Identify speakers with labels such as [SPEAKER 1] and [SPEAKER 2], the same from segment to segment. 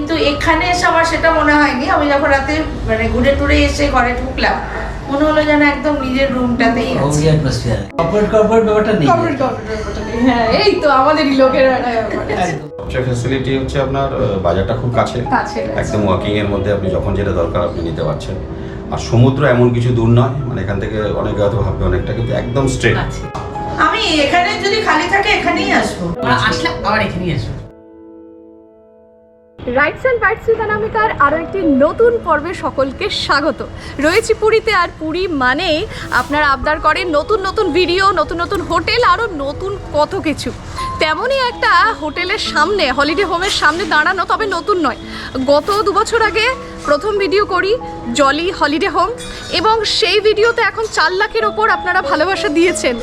[SPEAKER 1] কিন্তু এখানে এসে আমার সেটা মনে হয়নি। আমি যখন রাতে মানে ঘুরে টুরে এসে ঘরে ঢুকলাম, মনে হলো যেন একদম নিজের রুমটাতেই আছি।
[SPEAKER 2] কর্পোরেট ব্যাপারটা নেই।
[SPEAKER 3] হ্যাঁ, এই তো আমাদেরই লোকেরা
[SPEAKER 4] সবচেয়ে ফ্যাসিলিটি হচ্ছে আপনার বাজারটা খুব কাছে, একদম ওয়াকিং এর মধ্যে আপনি যখন যেটা দরকার আপনি নিতে পারছেন। আর সমুদ্র এমন কিছু দূর নয়, মানে এখান থেকে অনেকে হয়তো ভাববে অনেকটা, কিন্তু একদম স্ট্রেট।
[SPEAKER 1] আমি এখানে যদি খালি থাকে এখানেই আসবো,
[SPEAKER 2] আসলে আবার এখানেই আসবো।
[SPEAKER 3] রাইটস অ্যান্ড বাইটস উইথ অনামিকার আরও একটি নতুন পর্বে সকলকে স্বাগত। রয়েছি পুরীতে, আর পুরী মানেই আপনারা আবদার করেন নতুন নতুন ভিডিও, নতুন নতুন হোটেল, আরও নতুন কত কিছু। তেমনই একটা হোটেলের সামনে, হলিডে হোমের সামনে দাঁড়ানো, তবে নতুন নয়, গত 2 বছর আগে প্রথম ভিডিও করি জলি হলিডে হোম, এবং সেই ভিডিওতে এখন 4 লাখের ওপর আপনারা ভালোবাসা দিয়েছেন,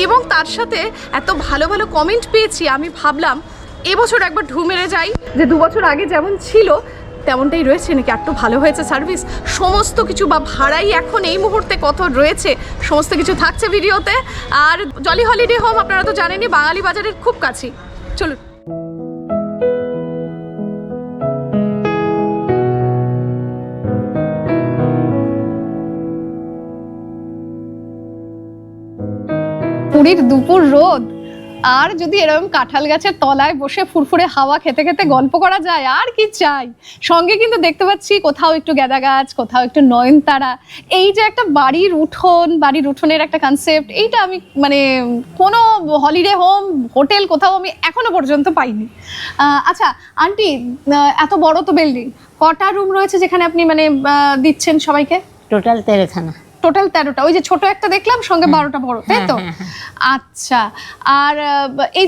[SPEAKER 3] এবং তার সাথে এত ভালো ভালো কমেন্ট পেয়েছি, আমি ভাবলাম এবছর একবার ঢু মেরে যাই, যে 2 বছর আগে যেমন ছিল তেমনটাই রয়েছে নাকি, একটু ভালো হয়েছে সার্ভিস, সমস্ত কিছু, বা ভাড়াই এখন এই মুহূর্তে কত রয়েছে, সমস্ত কিছু থাকছে ভিডিওতে। আর জলি হলিডে হোম আপনারা তো জানেনই, বাঙালি বাজারের খুব কাছে। চলুন। পুরীর দুপুর রোদ, আর যদি এরকম কাঁঠাল গাছের তলায় বসে ফুরফুরে হাওয়া খেতে খেতে গল্প করা যায়, আর কি চাই। সঙ্গে কিন্তু দেখতে পাচ্ছি কোথাও একটু গ্যাদা গাছ, কোথাও একটু নয়নতারা। এই যে একটা বাড়ির উঠোনের একটা কনসেপ্ট, এইটা আমি মানে কোনো হলিডে হোম হোটেল কোথাও আমি এখনো পর্যন্ত পাইনি। আচ্ছা আন্টি, এত বড় তো বিল্ডিং, কটা রুম রয়েছে যেখানে আপনি মানে দিচ্ছেন সবাইকে?
[SPEAKER 5] টোটাল 13খানা।
[SPEAKER 3] টোটাল 13টা, ওই যে ছোট একটা দেখলাম সঙ্গে 12টা বড়, তাই তো? আচ্ছা, আর এই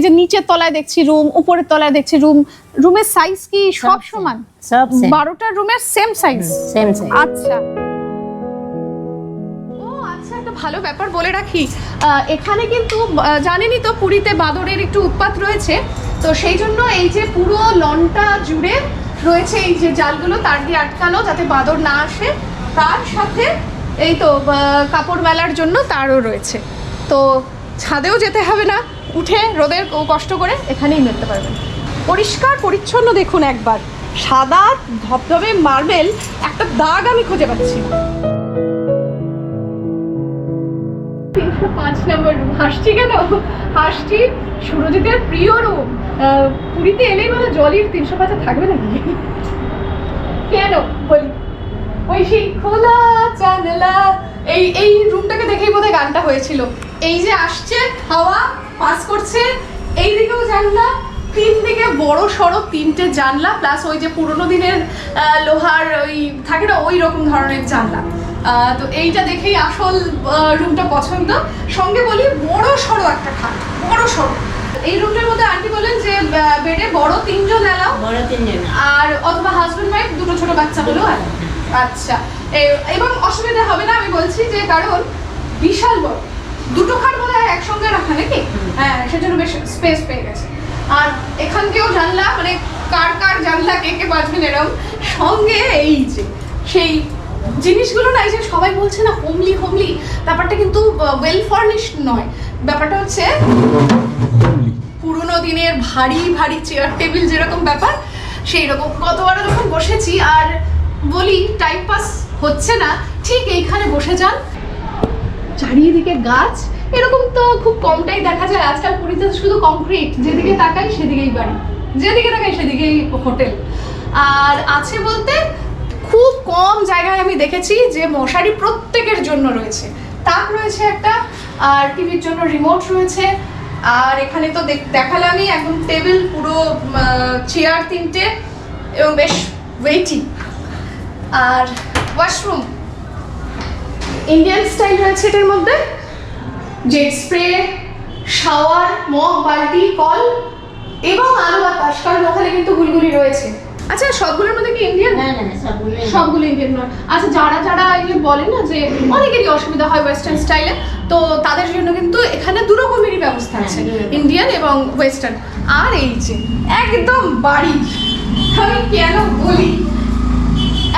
[SPEAKER 3] যে নিচের তলায় দেখছি রুম, উপরের তলায় দেখছি রুম, রুমের সাইজ কি সব সমান?
[SPEAKER 5] সব সেম।
[SPEAKER 3] 12টা রুমের সেম সাইজ?
[SPEAKER 5] Same size.
[SPEAKER 3] আচ্ছা, ও আচ্ছা, একটা ভালো ব্যাপার বলে রাখি, এখানে কিন্তু জানেনই তো পুরীতে বাদরের একটু উৎপাত রয়েছে, তো সেই জন্য এই যে পুরো লনটা জুড়ে রয়েছে এই যে জালগুলো, তার দিয়ে আটকানো যাতে বাদর না আসে। তার সাথে এই তো কাপড় মেলার জন্য তারও রয়েছে, তো ছাদেও যেতে হবে না, উঠে রোদের কষ্ট করে এখানেই মেলতে পারবেন। পরিষ্কার পরিচ্ছন্ন দেখুন একবার, সাদা ধবধবে মার্বেল, একটা দাগ আমি খুঁজে পাচ্ছি। 305 নম্বর রুম। হাসছি কেন? হাসছি সুরজিতের প্রিয় রুম। পুরীতে এলেই মানে জলির 305 থাকবে নাকি? কেন বলি, ওই সেই খোলা জানলা, এই রুমটাকে দেখেই বোধহয় গানটা হয়েছিল। এই যে আসছে হাওয়া পাস করছে, এই দিকেও জানলা, 3 দিকে বড় সড়ো 3টে জানলা, প্লাস ওই যে পুরোনো দিনের লোহার ওই থাকে না, ওই রকম ধরনের জানলা। তো এইটা দেখেই আসল রুমটা পছন্দ। সঙ্গে বলি বড় সড়ো একটা খাট, বড় সড়ো। এই রুমটার মধ্যে আন্টি বলেন যে বেডে বড় 3 জন এলাও,
[SPEAKER 5] বড় 3 জন,
[SPEAKER 3] আর অথবা হাজবেন্ড ওয়াইফ, 2টো ছোট বাচ্চা হলো। আচ্ছা, এবং অসুবিধা হবে না, আমি বলছি যে কারণ বিশাল বড়, 2টো খাট বোধ হয় একসঙ্গে রাখা নাকি, হ্যাঁ, সেজন্য বেশ স্পেস পেয়ে গেছে। আর এখানকেও জানলা, মানে কার কার জানলা কে কে বাজবেন এরকম। সঙ্গে এই যে সেই জিনিসগুলো না, এই যে সবাই বলছে না হোমলি হোমলি, ব্যাপারটা কিন্তু ওয়েল ফার্নিশড নয়, ব্যাপারটা হচ্ছে পুরোনো দিনের ভারী ভারী চেয়ার টেবিল যেরকম ব্যাপার, সেই রকম। গতবার যখন বসেছি আর বলি টাইম পাস হচ্ছে না, ঠিক এইখানে বসে যান, চারিদিকে গাছ, এরকম তো খুব কমটাই দেখা যায় আজকাল পুরীতে, শুধু কংক্রিট, যেদিকে তাকাই সেদিকেই বাড়ি, যেদিকে তাকাই সেদিকেই হোটেল। আর আছে বলতে খুব কম জায়গায় আমি দেখেছি যে মশারি প্রত্যেকের জন্য রয়েছে, তাক রয়েছে একটা, আর টিভির জন্য রিমোট রয়েছে। আর এখানে তো দেখালামই একদম টেবিল, পুরো চেয়ার 3টে, এবং বেশ ওয়েটি। আর ওয়াশরুম ইন্ডিয়ান স্টাইল রয়েছে এটার মধ্যে, জেট স্প্রে, শাওয়ার, মগ, বালতি, কল, এবং আলো বাতাস, কারণ ওখানে কিন্তু গুলগুলি রয়েছে। আচ্ছা, সবগুলোর মধ্যে কি ইন্ডিয়ান?
[SPEAKER 5] না না,
[SPEAKER 3] সবগুলো ইন্ডিয়ান নয়। আচ্ছা, যারা এই যে বলে না যে অনেকেরই অসুবিধা হয় ওয়েস্টার্ন স্টাইলে, তো তাদের জন্য কিন্তু এখানে 2 রকমেরই ব্যবস্থা আছে, ইন্ডিয়ান এবং ওয়েস্টার্ন। আর এই যে একদম বাড়ি, আমি কেন বলি,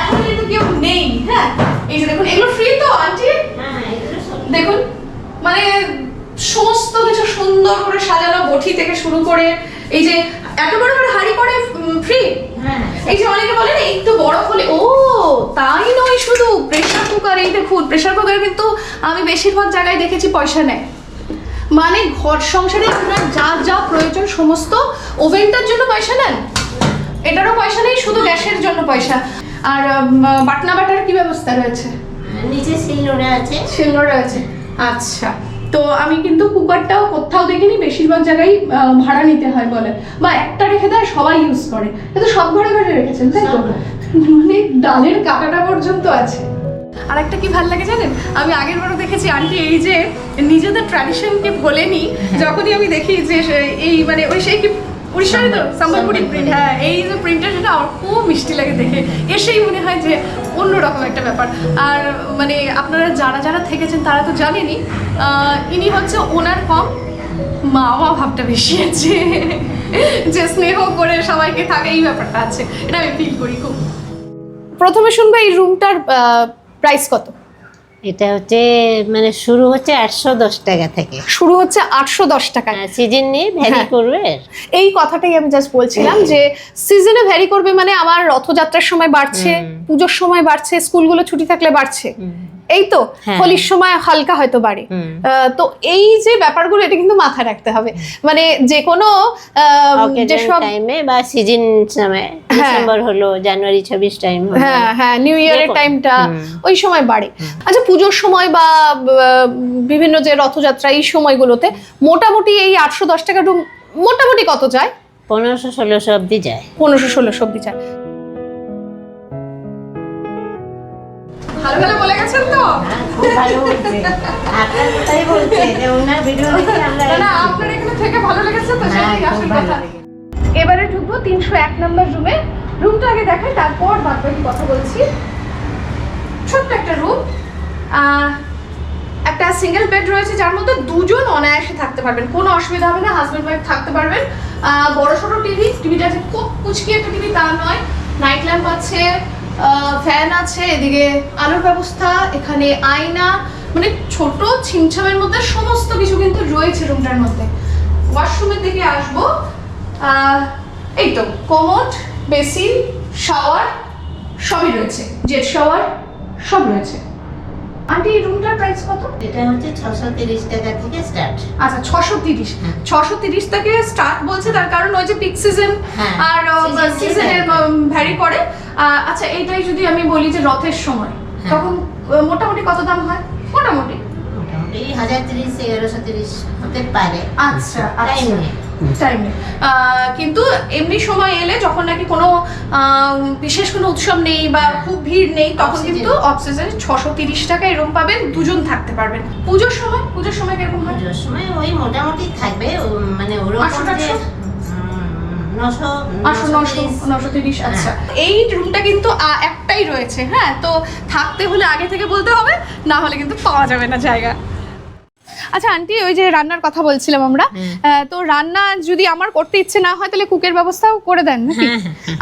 [SPEAKER 3] এখন কিন্তু কেউ নেই। হ্যাঁ, এই যে দেখুন, এগুলো ফ্রি তো আন্টি? দেখুন, মানে সমস্ত কিছু সুন্দর করে সাজানো, বটি থেকে শুরু করে এই যে এত বড় বড় হাঁড়ি করে ফ্রি। এই যে অনেকে বলেন একটু বড় হলে, ও তাই নয় শুধু প্রেসার কুকার, এই দেখুন প্রেসার কুকারে কিন্তু আমি বেশিরভাগ জায়গায় দেখেছি পয়সা নেয়, মানে ঘর সংসারে আপনার যা যা প্রয়োজন সমস্ত, ওভেনটার জন্য পয়সা নেন, এটারও পয়সা নেই, শুধু গ্যাসের জন্য পয়সা। আর বাটনা বাটার কি ব্যবস্থা রয়েছে?
[SPEAKER 5] নিচে শিলনোড়া আছে।
[SPEAKER 3] শিলনোড়া আছে, আচ্ছা। তো আমি কিন্তু কুকারটাও কোথাও দেখিনি, বেশিরভাগ জায়গায় ভাড়া নিতে হয় বলে, বা একটা রেখে দেয় সবাই ইউজ করে, এটা সব ঘরে ঘরে রেখেছেন তাই তো? মানে ডালের কাটাটা পর্যন্ত আছে। আর একটা কি ভালো লাগে জানেন, আমি আগের বারও দেখেছি আন্টি এই যে নিজেদের ট্র্যাডিশনকে ভোলেনি, যখনই আমি দেখি যে এই মানে ওই সেই কি উড়িষ্যার তো সম্বলপুরি প্রিন্ট, হ্যাঁ এই যে প্রিন্টটা সেটা আমার খুব মিষ্টি লাগে দেখে, এসেই মনে হয় যে অন্যরকম একটা ব্যাপার। আর মানে আপনারা যারা যারা থেকেছেন তারা তো জানেনই, ইনি হচ্ছে ওনার কম মামা ভাবটা বেশি আছে, যে স্নেহ করে সবাইকে থাকে এই ব্যাপারটা আছে, এটা আমি ফিল করি খুব। প্রথমে শুনবো এই রুমটার প্রাইস কত?
[SPEAKER 5] এটা হচ্ছে মানে শুরু হচ্ছে 810 টাকা থেকে,
[SPEAKER 3] শুরু হচ্ছে 810 টাকা।
[SPEAKER 5] সিজন নিয়ে ভ্যারি
[SPEAKER 3] হ্যাঁ।
[SPEAKER 5] করবে।
[SPEAKER 3] এই কথাটাই আমি জাস্ট বলছিলাম যে সিজনে ভ্যারি করবে, মানে আমার রথযাত্রার সময় বাড়ছে, পুজোর সময় বাড়ছে, স্কুলগুলো ছুটি থাকলে বাড়ছে, এই তো
[SPEAKER 5] হ্যাঁ।
[SPEAKER 3] হোলির সময় হালকা হয়তো বাড়ে। তো এই যে ব্যাপারগুলো এটা কিন্তু মাথায় রাখতে হবে, মানে যে কোনো যেসব
[SPEAKER 5] টাইমে বা সিজন সময়, ডিসেম্বর হলো, জানুয়ারি 26 টাইম হলো,
[SPEAKER 3] হ্যাঁ হ্যাঁ নিউ ইয়ারের টাইমটা ওই সময় বাড়ে। আচ্ছা পুজোর সময় বা বিভিন্ন যে রথযাত্রা এই সময়গুলোতে মোটামুটি এই 810 টাকা রুম মোটামুটি কত যায়?
[SPEAKER 5] 1500-1600 অব্দি যায়।
[SPEAKER 3] 1500-1600 অব্দি যায়। ভালো ভালো বলে গেছেন তো?
[SPEAKER 5] খুব ভালো বলছে, আপনার কথাই বলছে যে ওনার ভিডিও দেখে আমরা
[SPEAKER 3] না আপনার এখানে থেকে ভালো লেগেছে তো,
[SPEAKER 5] হ্যাঁ,
[SPEAKER 3] সেটাই আসল
[SPEAKER 5] খুব ভালো
[SPEAKER 3] কথা।
[SPEAKER 5] লেগেছে।
[SPEAKER 3] এবারে ঢুকবো 301 নম্বর রুমে। রুমটা আগে দেখাই, তারপর বাকি কথা বলছি। ছোট্ট একটা রুম, একটা সিঙ্গেল বেড রয়েছে যার মধ্যে দুজন অনায়াসে থাকতে পারবেন, কোনো অসুবিধা হবে না, হাজবেন্ড ওয়াইফ থাকতে পারবেন। বড় সড়ো টিভিটা আছে, খুব কুচকি একটা টিভি তা নয়, নাইট ল্যাম্প আছে, ফ্যান আছে, এদিকে আলোর ব্যবস্থা, এখানে আয়না, মানে ছোট ছিমছামের মধ্যে সমস্ত কিছু কিন্তু রয়েছে রুমটার মধ্যে। ওয়াশরুমের দিকে আসবো, এই তো কোমোড, বেসিন, শাওয়ার সবই রয়েছে, জেট শাওয়ার সব রয়েছে। আন্টি এই রুমটার প্রাইস কত?
[SPEAKER 5] এটা হচ্ছে 630 টাকা থেকে স্টার্ট।
[SPEAKER 3] আচ্ছা 630 থেকে স্টার্ট বলছে, তার কারণ ওই যে পিক সিজন
[SPEAKER 5] হ্যাঁ,
[SPEAKER 3] আর
[SPEAKER 5] season
[SPEAKER 3] সিজনের ভ্যারি করে। আচ্ছা এইটাই যদি আমি বলি যে রথের সময়,
[SPEAKER 5] হ্যাঁ।
[SPEAKER 3] তখন মোটামুটি কত দাম হয়? মোটামুটি
[SPEAKER 5] মোটামুটি 1030-1130 হতে পারে।
[SPEAKER 3] আচ্ছা
[SPEAKER 5] টাইম নেই।
[SPEAKER 3] টাইমে কিন্তু এমনি সময় এলে যখন নাকি কোনো বিশেষ কোনো উৎসব নেই বা খুব ভিড় নেই, তখন
[SPEAKER 5] Off
[SPEAKER 3] কিন্তু অফ সিজনে 630 টাকায় রুম পাবেন, দুজন থাকতে পারবেন। পুজোর সময় কিরকম হয়?
[SPEAKER 5] পুজোর সময় ওই মোটামুটি থাকবে, মানে ওরকম
[SPEAKER 3] 800-900?
[SPEAKER 5] যে
[SPEAKER 3] 930। আচ্ছা এই রুমটা কিন্তু একটাই রয়েছে, হ্যাঁ, তো থাকতে হলে আগে থেকে বলতে হবে, না হলে কিন্তু পাওয়া যাবে না জায়গা। আচ্ছা আন্টি ওই যে রান্নার কথা বলছিলাম আমরা, তো রান্না যদি আমার করতে ইচ্ছে না হয় তাহলে কুকের ব্যবস্থাও করে দেন নাকি?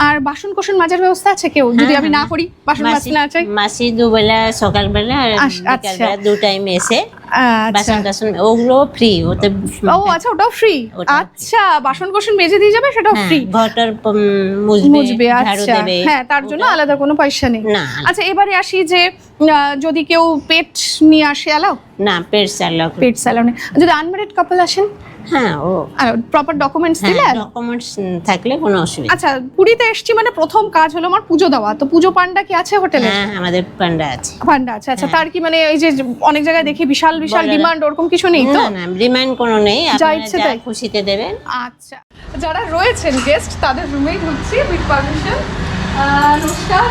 [SPEAKER 3] আর বাসন কোসন মাজার ব্যবস্থা আছে কেউ যদি আমি না করি, বাসন মাজতে না চাই?
[SPEAKER 5] মাসি দুবেলা, সকালবেলা আর
[SPEAKER 3] আচ্ছা।
[SPEAKER 5] বিকালবেলা 2 টাইম এসে
[SPEAKER 3] আচ্ছা
[SPEAKER 5] বাসন টাসন ওগুলো ফ্রি, ওতে
[SPEAKER 3] ও আচ্ছা ওটাও ফ্রি। আচ্ছা বাসন কোসন মেজে দিয়ে যাবে, সেটাও ফ্রি?
[SPEAKER 5] ঘরটার
[SPEAKER 3] মুছবে,
[SPEAKER 5] ঝাড়ু
[SPEAKER 3] আচ্ছা
[SPEAKER 5] দেবে,
[SPEAKER 3] হ্যাঁ, তার জন্য আলাদা কোনো পয়সা নেই।
[SPEAKER 5] না।
[SPEAKER 3] আচ্ছা এবারে আসি যে যদি কেউ পেট নিয়ে আসে অ্যালাউ?
[SPEAKER 5] না, পেট চালাক,
[SPEAKER 3] পেট স্যালনে যদি আনম্যারিড কাপল আসেন,
[SPEAKER 5] হ্যাঁ ও
[SPEAKER 3] প্রপার ডকুমেন্টস দিলে?
[SPEAKER 5] ডকুমেন্টস থাকলে কোনো অসুবিধা।
[SPEAKER 3] আচ্ছা পুরীতে এসছি মানে প্রথম কাজ হলো আমার পুজো দেওয়া, তো পুজো পান্ডা কি আছে হোটেলে?
[SPEAKER 5] হ্যাঁ আমাদের পান্ডা আছে।
[SPEAKER 3] পান্ডা আছে, আচ্ছা তার কি মানে এই যে অনেক জায়গায় দেখি বিশাল বিশাল ডিমান্ড, ওরকম কিছু নেই তো?
[SPEAKER 5] না ডিমান্ড কোনো নেই,
[SPEAKER 3] যা
[SPEAKER 5] আপনারা
[SPEAKER 3] ইচ্ছে
[SPEAKER 5] যা
[SPEAKER 3] তাই?
[SPEAKER 5] খুশিতে দেবেন।
[SPEAKER 3] আচ্ছা যারা রয়েছেন গেস্ট তাদের রুমেই ঢুকছি উইথ পারমিশন। নমস্কার।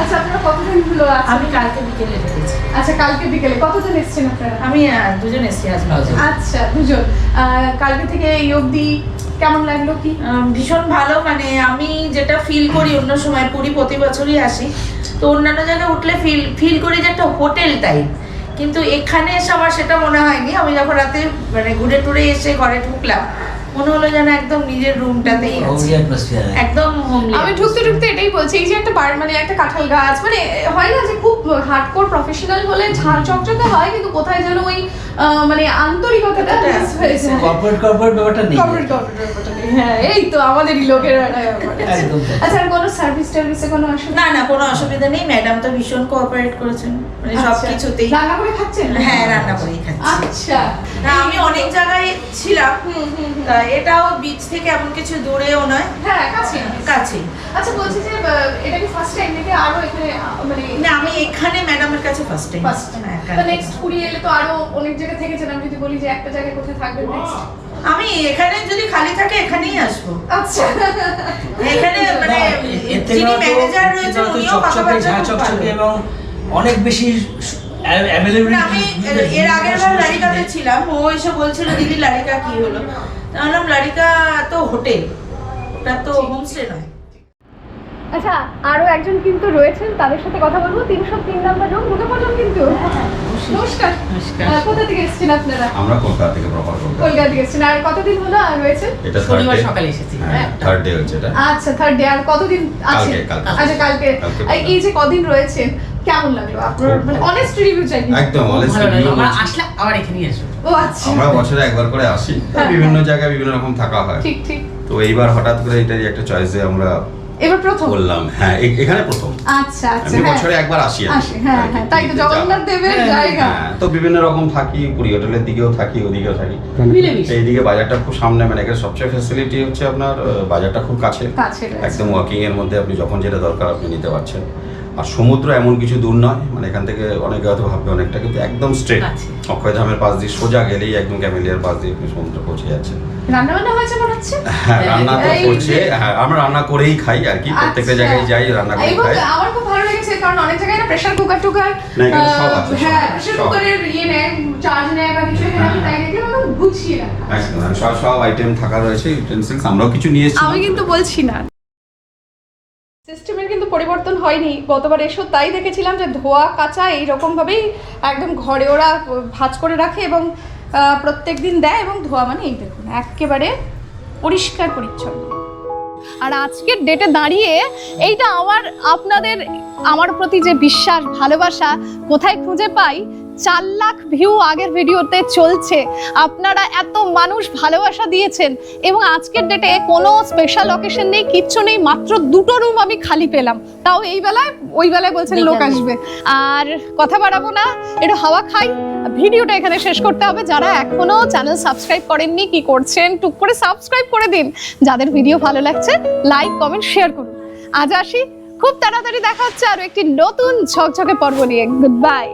[SPEAKER 3] আচ্ছা আপনারা কতজন হলো?
[SPEAKER 1] আমি কালকে বিকেলে ঢুকেছি।
[SPEAKER 3] আচ্ছা কালকে বিকেলে কতজন এসেছেন আপনারা?
[SPEAKER 1] আমি দুজন এসেছি হাজবেন্ড।
[SPEAKER 3] আচ্ছা দুজন। কালকে থেকে এই অবধি কেমন লাগলো কি?
[SPEAKER 1] ভীষণ ভালো, মানে আমি যেটা ফিল করি অন্য সময়, পুরী প্রতি বছরই আসি, তো অন্যান্য জায়গায় উঠলে ফিল করি যে একটা হোটেল টাইপ, কিন্তু এখানে এসে আমার সেটা মনে হয়নি। আমি যখন রাতে মানে ঘুরে টুরে এসে ঘরে ঢুকলাম, মনে হলো যেন একদম নিজের রুমটাতেই
[SPEAKER 2] হোমলি
[SPEAKER 1] আছি
[SPEAKER 2] অ্যাটমসফিয়ার
[SPEAKER 1] একদম হোমলি
[SPEAKER 3] আমি ঢুকতে ঢুকতে এটাই বলছি, এই যে একটা মানে একটা কাঁঠাল গাছ, মানে হয় না যে খুব হার্ডকোর প্রফেশনাল হলে ঝাড় চকচকে হয়, কিন্তু কোথায় যেন ওই মানে আন্তরিকতাটা মিস হয়ে যায়।
[SPEAKER 2] কর্পোরেট ব্যাপারটা নেই।
[SPEAKER 3] কর্পোরেট ব্যাপারটা নেই। হ্যাঁ, এই তো আমাদেরই লোকের একটা ব্যাপার আছে।
[SPEAKER 2] একদম।
[SPEAKER 3] আচ্ছা, আর কোনো সার্ভিসে কোনো অসুবিধা?
[SPEAKER 1] না না কোনো অসুবিধা নেই, ম্যাডাম তো ভীষণ কোঅপারেট করেছেন মানে সব
[SPEAKER 3] আচ্ছা।
[SPEAKER 1] কিছুতেই।
[SPEAKER 3] রান্না করে খাচ্ছেন?
[SPEAKER 1] হ্যাঁ রান্না করেই খাচ্ছি।
[SPEAKER 3] আচ্ছা।
[SPEAKER 1] না আমি অনেক জায়গায় ছিলাম, তা এটাও বিচ থেকে এমন কিছু দূরেও নয়,
[SPEAKER 3] হ্যাঁ, কাছে।
[SPEAKER 1] কাছে।
[SPEAKER 3] আচ্ছা, বলছি যে এটা কি ফার্স্ট টাইম নাকি আরো এখানে মানে
[SPEAKER 1] না আমি এখানে ম্যাডামের কাছে ফার্স্ট টাইম।
[SPEAKER 3] First time? তো নেক্সট পুরী এলে তো আরো অনেক জায়গা থেকেছেন, আমি যদি বলি যে একটা জায়গায় কোথায় থাকবেন নেক্সট?
[SPEAKER 1] আমি এখানে যদি খালি থাকে এখানেই আসবো।
[SPEAKER 3] আচ্ছা।
[SPEAKER 1] এখানে মানে যিনি ম্যানেজার রয়েছেন উনিও কথাবার্তা খুব ভালো।
[SPEAKER 2] চকচকে এবং অনেক বেশি অ্যাভেলেবল।
[SPEAKER 1] না, আমি এর আগের বার লারিকাতে ছিলাম, ও এসে বলছিল দিদি লারিকা কি হলো, বললাম লারিকা তো হোটেল, ওটা তো হোমস্টে নয়।
[SPEAKER 3] আচ্ছা, আরো একজন কিন্তু রয়েছেন, তাদের সাথে কথা বলবো। 303 নাম্বার রুম, ঢুকে পড়লাম কিন্তু। নমস্কার। কোথা থেকে এসেছেন আপনারা?
[SPEAKER 4] আমরা কলকাতা থেকে প্রপার
[SPEAKER 3] কলকাতা থেকে এসেছেন। আর কতদিন হলো রয়েছেন?
[SPEAKER 4] এটা
[SPEAKER 2] শনিবার সকালে এসেছি।
[SPEAKER 4] থার্ড ডে হচ্ছে এটা।
[SPEAKER 3] আচ্ছা, থার্ড ডে। আর কতদিন আছে?
[SPEAKER 4] কালকে।
[SPEAKER 3] আচ্ছা, কালকে। এই যে কদিন রয়েছেন কেমন লাগলো আপনার, মানে অনেস্ট রিভিউ চাই।
[SPEAKER 4] একদম honest
[SPEAKER 2] ভালো
[SPEAKER 4] review
[SPEAKER 2] লাগলো, আমরা
[SPEAKER 4] বলছি।
[SPEAKER 2] আসলে আবার এখানেই আসবো।
[SPEAKER 3] ও আচ্ছা।
[SPEAKER 4] আমরা বছরে একবার করে আসি,
[SPEAKER 3] হ্যাঁ,
[SPEAKER 4] বিভিন্ন জায়গায় বিভিন্ন রকম থাকা হয়।
[SPEAKER 3] ঠিক ঠিক।
[SPEAKER 4] তো এইবার হঠাৎ করে এটারই একটা চয়েসে আমরা
[SPEAKER 3] এবার প্রথম?
[SPEAKER 4] বললাম হ্যাঁ এখানে প্রথম।
[SPEAKER 3] আচ্ছা আচ্ছা।
[SPEAKER 4] আমি
[SPEAKER 3] হ্যাঁ,
[SPEAKER 4] বছরে একবার আসি আর কি।
[SPEAKER 3] আসে, হ্যাঁ
[SPEAKER 4] আর কি
[SPEAKER 3] হ্যাঁ, তাই তো
[SPEAKER 4] পুরীতে যাওয়া।
[SPEAKER 3] জগন্নাথ দেবের
[SPEAKER 2] হ্যাঁ,
[SPEAKER 3] জায়গা।
[SPEAKER 4] হ্যাঁ, তো বিভিন্ন রকম থাকি, পুরী হোটেলের দিকেও থাকি, ওদিকেও থাকি।
[SPEAKER 2] মিলেমিশে।
[SPEAKER 4] এইদিকে বাজারটা খুব সামনে, মানে এখানে সবচেয়ে ফ্যাসিলিটি হচ্ছে আপনার বাজারটা খুব কাছে,
[SPEAKER 3] কাছে রয়েছে।
[SPEAKER 4] একদম ওয়াকিং এর মধ্যে, আপনি যখন যেটা দরকার আপনি নিতে পারছেন। আর সমুদ্র এমন কিছু দূর নয়, মানে এখান থেকে অনেকে হয়তো ভাববে অনেকটা, কিন্তু একদম স্ট্রেট
[SPEAKER 2] কাছে।
[SPEAKER 4] অক্ষয়ধামের পাশ দিয়ে সোজা গেলেই একদম ক্যামেলিয়ার পাশ দিয়ে আপনি সমুদ্র পৌঁছে যাচ্ছেন।
[SPEAKER 3] রান্না বান্না হয়েছে মনে হচ্ছে?
[SPEAKER 4] হ্যাঁ রান্না তো
[SPEAKER 3] এই
[SPEAKER 4] করছে,
[SPEAKER 3] যে-
[SPEAKER 4] হ্যাঁ আমরা রান্না করেই খাই আর কি, প্রত্যেকটা
[SPEAKER 3] আচ্ছা।
[SPEAKER 4] জায়গায় যাই রান্না করে
[SPEAKER 3] এবং
[SPEAKER 4] খাই।
[SPEAKER 3] আমার খুব ভালো লেগেছে, কারণ অনেক জায়গায় না প্রেসার কুকার টুকার,
[SPEAKER 4] না, এখানে সব আছে, সব।
[SPEAKER 3] হ্যাঁ প্রেসার
[SPEAKER 4] সব।
[SPEAKER 3] কুকারের ইয়ে নেয়, চার্জ নেয় বা কিছু, এখানে আমি তাই দেখলাম একদম গুছিয়ে রাখা।
[SPEAKER 4] একদম, সব সব আইটেম থাকা রয়েছে, ইউটেনসিলস আমরাও কিছু নিয়ে এসেছি।
[SPEAKER 3] আমি কিন্তু বলছি না, সিস্টেমের কিন্তু পরিবর্তন হয়নি। গতবার এসো তাই দেখেছিলাম যে ধোয়া কাচা এইরকম ভাবেই একদম ঘরে ওরা ভাঁজ করে রাখে এবং প্রত্যেক দিন দেয়, এবং ধোয়া মানে এই দেখুন একেবারে পরিষ্কার পরিচ্ছন্ন। আর আজকের ডেটে দাঁড়িয়ে এইটা আমার প্রতি যে বিশ্বাস ভালোবাসা কোথায় খুঁজে পাই, 4 লাখ ভিউ আগের ভিডিওতে চলছে, আপনারা এত মানুষ ভালোবাসা দিয়েছেন, এবং আজকের ডেটে কোনো স্পেশাল অকেশন নেই, কিচ্ছু নেই, মাত্র 2টো রুম আমি খালি পেলাম, তাও এই বেলায়, ওই বেলায় বলছেন লোক আসবে। আর কথা বাড়াবো না, একটু হাওয়া খাই, ভিডিওটা এখানে শেষ করতে হবে। যারা এখনো চ্যানেল সাবস্ক্রাইব করেননি, কি করছেন, টুক করে সাবস্ক্রাইব করে দিন। যাদের ভিডিও ভালো লাগছে লাইক কমেন্ট শেয়ার করুন। আজ আসি, খুব তাড়াতাড়ি দেখা হচ্ছে আরো একটি নতুন ঝকঝকে পর্ব নিয়ে। Good bye.